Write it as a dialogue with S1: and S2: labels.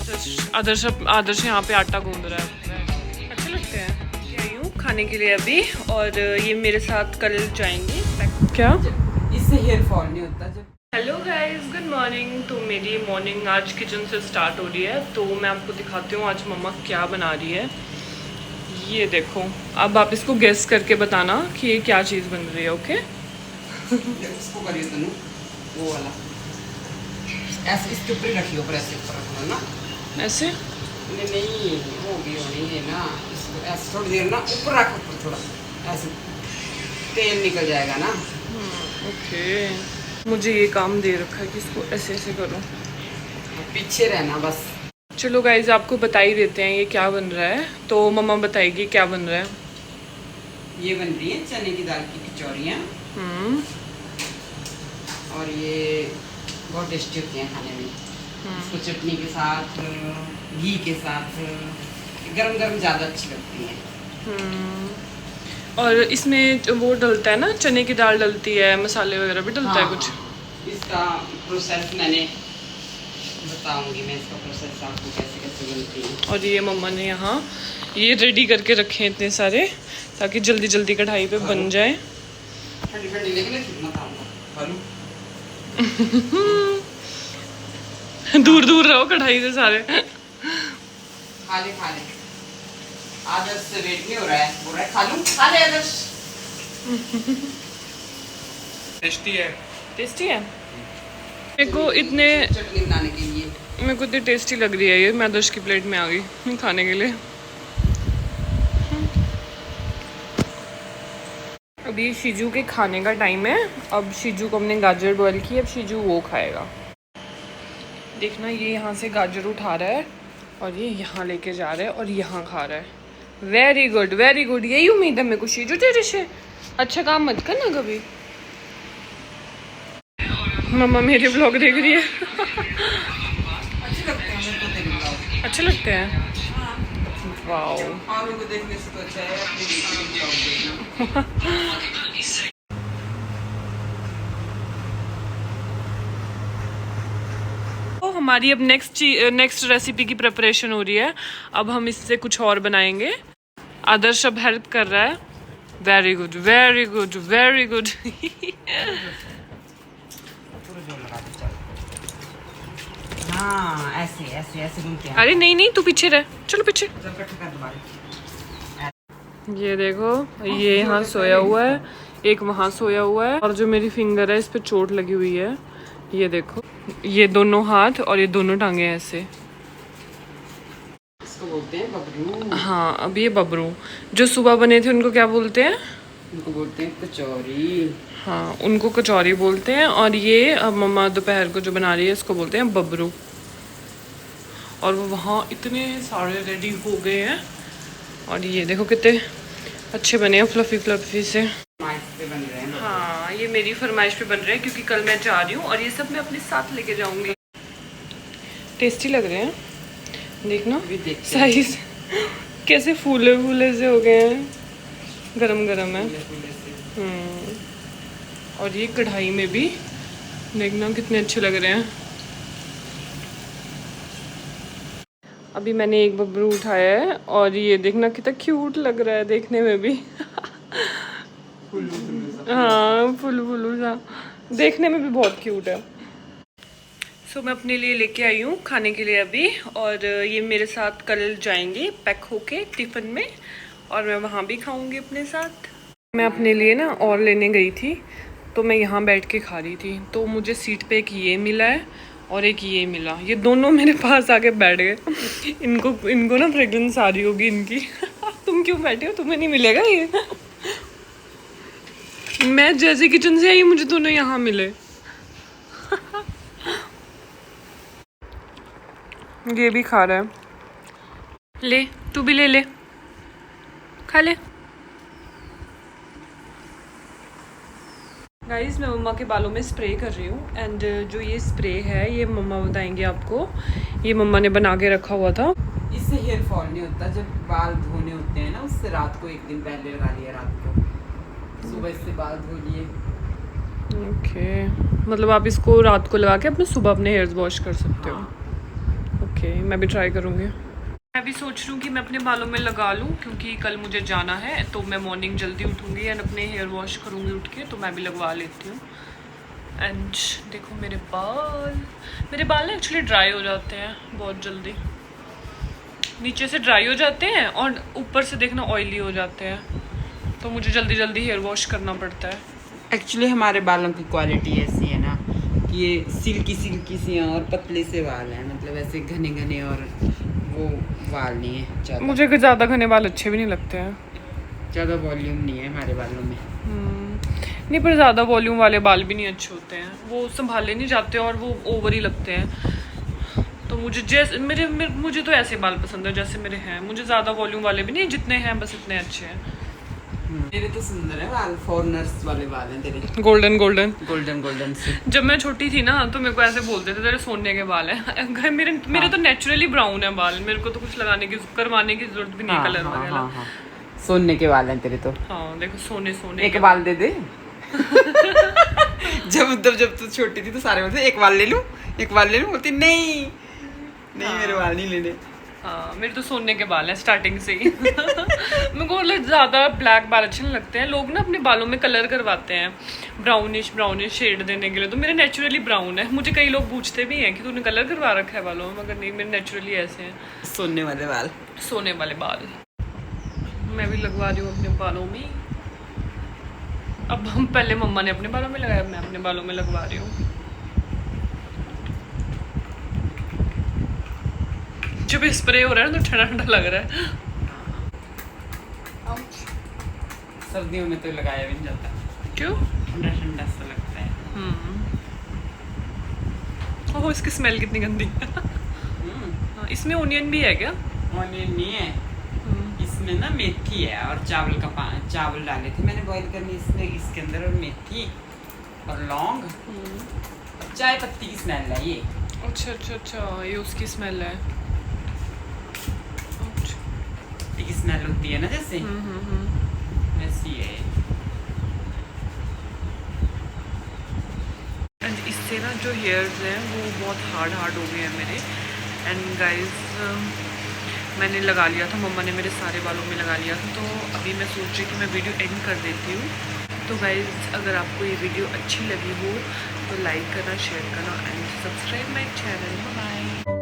S1: आदर्श यहाँ पे आटा गूंद रहा है। अच्छे लगते हैं। आई हूँ खाने के लिए अभी, और ये मेरे साथ कल जाएंगे। क्या
S2: इससे हेयर फॉल नहीं होता जब।
S1: Hello guys, good morning. तो मेरी मॉर्निंग आज किचन से स्टार्ट हो रही है, तो मैं आपको दिखाती हूँ आज मम्मा क्या बना रही है। ये देखो, अब आप इसको गेस करके बताना कि ये क्या चीज़ बन रही है। ओके
S2: इसको करिए तनु, वो वाला ऐसे इसके ऊपर रखिए, ऊपर ऐसे ऊपर रखना ना,
S1: ऐसे
S2: नहीं होगी होनी है ना। इसको ऐसे थोड़ी देर ना ऊपर रख, ऊपर थोड़ा ऐसे तेल निकल जाएगा ना।
S1: ओके, मुझे ये काम दे रखा है कि इसको ऐसे ऐसे करो,
S2: पीछे रहना बस।
S1: चलो गाइज, आपको बता ही देते हैं ये क्या बन रहा है। तो मम्मा बताएगी क्या बन रहा है।
S2: ये बन रही है चने की दाल की कचौरियाँ, और ये बहुत टेस्टी होती हैं खाने में। इसको चटनी के साथ, घी के साथ, गरम गरम ज़्यादा अच्छी लगती हैं।
S1: और इसमें वो डलता है ना, चने की दाल डलती है, मसाले वगैरह भी डलता है कुछ।
S2: इसका प्रोसेस मैंने बताऊंगी, मैं इसका प्रोसेस आपको कैसे कैसे बनती है।
S1: और ये मम्मा ने यहाँ ये रेडी करके रखे हैं इतने सारे, ताकि जल्दी जल्दी कढ़ाई पे बन जाए।
S2: ठंडी ठंडी लेकिन कितना खाऊंगा।
S1: दूर दूर रहो कढ़ाई से सारे।
S2: खा ले खा ले, आदर्श से वेट नहीं हो रहा है, बोल रहा है खा लूं, खा ले आदर्श।
S1: टेस्टी है, टेस्टी है। मेरे को इतने
S2: चटनी बनाने के लिए
S1: मेरे को इतनी टेस्टी लग रही है ये, मैं आदर्श की प्लेट में आ गई खाने के लिए। अभी शीजू के खाने का टाइम है। अब शीजू को हमने गाजर बॉईल की, अब शीजू वो खाएगा। देखना, ये यहाँ से गाजर उठा रहा है और ये यहाँ लेके जा रहा है और यहाँ खा रहा है। Very good, very good. यही उम्मीद है मेरे को शीजू तेरे से। अच्छा काम मत करना कभी। मम्मा मेरे व्लॉग देख रही है। अच्छे लगते हैं। वाओ,
S2: देखने से तो अच्छा है अपनी।
S1: तो हमारी अब नेक्स्ट रेसिपी की प्रिपरेशन हो रही है। अब हम इससे कुछ और बनाएंगे। आदर्श अब हेल्प कर रहा है। Very good, very good, very good.
S2: हाँ ऐसे ऐसे ऐसे घूमते हैं।
S1: अरे नहीं नहीं, तू पीछे रह, चलो पीछे।
S2: दोबारा
S1: ये देखो, ये यहाँ सोया हुआ है, एक वहाँ सोया हुआ है, और जो मेरी फिंगर है इस पे चोट लगी हुई है। ये देखो, ये दोनों हाथ और ये दोनों टांगे ऐसे।
S2: इसको बोलते हैं बबरू।
S1: हाँ, अब ये बबरू जो सुबह बने थे उनको क्या बोलते हैं?
S2: उनको बोलते हैं कचौरी।
S1: हाँ, उनको कचौरी बोलते हैं। और ये अब मम्मा दोपहर को जो बना रही है इसको बोलते हैं बबरू। और वो वहाँ इतने सारे रेडी हो गए हैं, और ये देखो कितने अच्छे बने हैं, फ्लफी फ्लफी से।
S2: पे बन रहे हैं।
S1: हाँ, ये मेरी फरमाइश पे बन रहे हैं क्योंकि कल मैं जा रही हूँ और ये सब मैं अपने साथ लेके जाऊंगी। टेस्टी लग रहे हैं, देखना साइज कैसे फूले फूले से हो गए हैं, गरम गरम है। और ये कढ़ाई में भी देखना कितने अच्छे लग रहे हैं। अभी मैंने एक बबरू उठाया है और ये देखना कितना क्यूट लग रहा है देखने में भी। हाँ, फुल्लू फुल्लू सा, देखने में भी बहुत क्यूट है। सो मैं अपने लिए लेके आई हूँ खाने के लिए अभी, और ये मेरे साथ कल जाएंगे पैक होके टिफ़िन में, और मैं वहाँ भी खाऊंगी अपने साथ। मैं अपने लिए ना और लेने गई थी, तो मैं यहाँ बैठ के खा रही थी, तो मुझे सीट पे एक ये मिला है और एक ये मिला। ये दोनों मेरे पास आके बैठ गए। इनको ना फ्रेग्रेंस आ रही होगी इनकी। तुम क्यों बैठे हो, तुम्हें नहीं मिलेगा ये। मैं जैसे किचन से आई मुझे दोनों यहाँ मिले। ये भी खा रहा है, ले तू भी ले ले, खा ले। गाइस, मैं मम्मा के बालों में स्प्रे कर रही हूँ, एंड जो ये स्प्रे है ये मम्मा बताएंगे आपको। ये मम्मा ने बना के रखा हुआ था।
S2: इससे हेयर फॉल नहीं होता। जब बाल धोने होते हैं ना, उससे रात को एक दिन पहले लगा लिया, रात को सुबह इससे बाल धो लिए।
S1: ओके, मतलब आप इसको रात को लगा के अपने सुबह अपने हेयर्स वॉश कर सकते हो। ओके मैं भी ट्राई करूँगी। मैं भी सोच रही हूँ कि मैं अपने बालों में लगा लूँ, क्योंकि कल मुझे जाना है तो मैं मॉर्निंग जल्दी उठूँगी एंड अपने हेयर वॉश करूँगी उठ के, तो मैं भी लगवा लेती हूँ। एंड देखो मेरे बाल ना एक्चुअली ड्राई हो जाते हैं बहुत जल्दी, नीचे से ड्राई हो जाते हैं और ऊपर से देखना ऑयली हो जाते हैं, तो मुझे जल्दी जल्दी हेयर वॉश करना पड़ता है।
S2: एक्चुअली हमारे बालों की क्वालिटी ऐसी है ना कि ये सिल्की सी हैं और पतले से बाल हैं, मतलब ऐसे घने घने और वो बाल नहीं है ज़्यादा।
S1: मुझे ज़्यादा घने बाल अच्छे भी नहीं लगते हैं,
S2: ज़्यादा वॉल्यूम नहीं है हमारे बालों में।
S1: नहीं पर ज़्यादा वॉल्यूम वाले बाल भी नहीं अच्छे होते हैं, वो संभाले नहीं जाते और वो ओवर ही लगते हैं। तो मुझे तो ऐसे बाल पसंद है जैसे मेरे हैं, मुझे ज़्यादा वॉल्यूम वाले भी नहीं, जितने हैं बस इतने अच्छे हैं।
S2: मेरे तो सुंदर है बाल, फॉरनर्स वाले बाल हैं तेरे,
S1: गोल्डन
S2: से।
S1: जब मैं छोटी थी ना तो मेरे को ऐसे बोलते थे तेरे सोने के बाल हैं। मेरे तो नेचुरली ब्राउन है बाल, मेरे को तो कुछ करवाने की जरूरत भी नहीं कलर वगैरह।
S2: सोने के बाल हैं तेरे तो।
S1: हाँ देखो सोने
S2: एक बाल दे दे। जब तू छोटी थी तो सारे बोलते एक बाल ले लूं बोलती नहीं मेरे बाल नहीं लेने।
S1: हाँ मेरे तो सोने के बाल हैं स्टार्टिंग से ही। मेरे को मतलब ज़्यादा ब्लैक बाल अच्छे नहीं लगते हैं, लोग ना अपने बालों में कलर करवाते हैं ब्राउनिश शेड देने के लिए, तो मेरे नेचुरली ब्राउन है। मुझे कई लोग पूछते भी हैं कि तूने कलर करवा रखा है बालों में, मगर नहीं मेरे नेचुरली ऐसे हैं
S2: सोने वाले बाल।
S1: मैं भी लगवा रही हूँ अपने बालों में। अब हम पहले मम्मा ने अपने बालों में लगाया, मैं अपने बालों में लगवा रही हूँ। जब स्प्रे हो रहा है ना तो ठंडा ठंडा लग रहा है।
S2: सर्दियों में तो लगाया भी नहीं जाता,
S1: क्यों?
S2: ठंडा ठंडा सा लगता है।
S1: ओह इसकी स्मेल कितनी गंदी है। हाँ, इसमें ओनियन भी है क्या?
S2: ऑनियन नहीं है, इसमें ना मेथी है और चावल डाले थे मैंने बॉईल करने इसके अंदर, और मेथी और लौंग और चाय पत्ती की स्मेल है ये।
S1: अच्छा ये उसकी स्मेल है।
S2: की स्मेल होती है ना जैसे वैसी है।
S1: एंड इससे ना जो हेयर्स हैं वो बहुत हार्ड हो गए हैं मेरे। एंड गाइस मैंने लगा लिया था, मम्मा ने मेरे सारे बालों में लगा लिया था, तो अभी मैं सोच रही कि मैं वीडियो एंड कर देती हूँ। तो गाइस अगर आपको ये वीडियो अच्छी लगी हो तो लाइक करना, शेयर करना and subscribe my channel. Bye.